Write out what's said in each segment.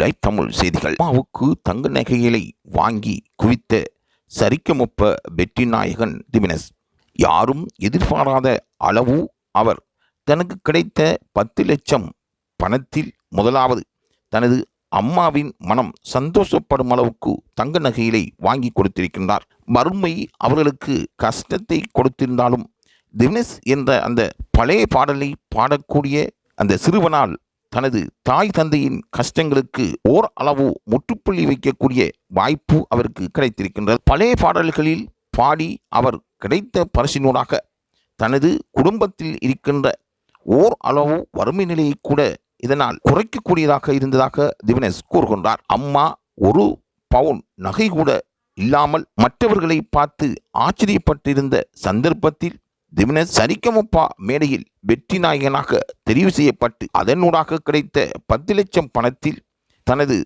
Live Tamil செய்திகள். அம்மாவுக்கு தங்க நகைகளை வாங்கி குவித்த சரிகமப வெற்றி நாயகன் திவினஸ். யாரும் எதிர்பாராத அளவு அவர் தனக்கு கிடைத்த 10 லட்சம் பணத்தில் முதலாவது தனது அம்மாவின் மனம் சந்தோஷப்படும் அளவுக்கு தங்க நகைகளை வாங்கி கொடுத்திருக்கின்றார். வறுமை அவர்களுக்கு கஷ்டத்தை கொடுத்திருந்தாலும் திவினஸ் என்ற அந்த பழைய பாடலை பாடக்கூடிய அந்த சிறுவனால் தனது தாய் தந்தையின் கஷ்டங்களுக்கு ஓர் அளவு முற்றுப்புள்ளி வைக்கக்கூடிய வாய்ப்பு அவருக்கு கிடைத்திருக்கின்றது. பழைய பாடல்களில் பாடி அவர் கிடைத்த பரிசினூடாக தனது குடும்பத்தில் இருக்கின்ற ஓர் அளவு வறுமை நிலையை கூட இதனால் குறைக்கக்கூடியதாக இருந்ததாக திவினஸ் கூறுகின்றார். அம்மா ஒரு பவுன் நகை கூட இல்லாமல் மற்றவர்களை பார்த்து ஆச்சரியப்பட்டிருந்த சந்தர்ப்பத்தில் திவினஸ் சரிகமப மேடையில் வெற்றி நாயகனாக தெரிவு செய்யப்பட்டு அதனூடாக கிடைத்த 10 லட்சம் பணத்தில் தனது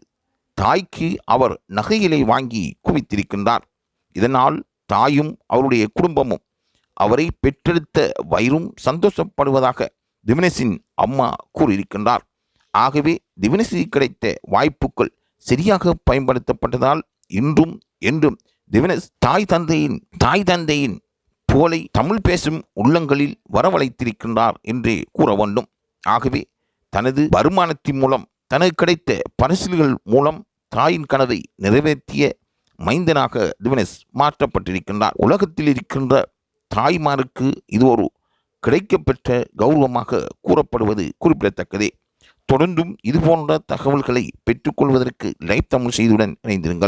தாய்க்கு அவர் நகைகளை வாங்கி குவித்திருக்கின்றார். இதனால் தாயும் அவருடைய குடும்பமும் அவரை பெற்றெடுத்த வயிறும் சந்தோஷப்படுவதாக திவினஸின் அம்மா கூறியிருக்கின்றார். ஆகவே திவினஸுக்கு கிடைத்த வாய்ப்புகள் சரியாக பயன்படுத்தப்பட்டதால் இன்றும் என்றும் திவினஸ் தாய் தந்தையின் போலை தமிழ் பேசும் உள்ளங்களில் வரவழைத்திருக்கின்றார் என்றே கூற வேண்டும். ஆகவே தனது வருமானத்தின் மூலம் தனக்கு கிடைத்த பரிசில்கள் மூலம் தாயின் கனவை நிறைவேற்றிய மைந்தனாக திவினஸ் மாற்றப்பட்டிருக்கின்றார். உலகத்தில் இருக்கின்ற தாய்மாருக்கு இது ஒரு கிடைக்கப்பெற்ற கௌரவமாக கூறப்படுவது குறிப்பிடத்தக்கதே. தொடர்ந்தும் இதுபோன்ற தகவல்களை பெற்றுக்கொள்வதற்கு லைவ் தமிழ் செய்தியுடன் இணைந்திருங்கள்.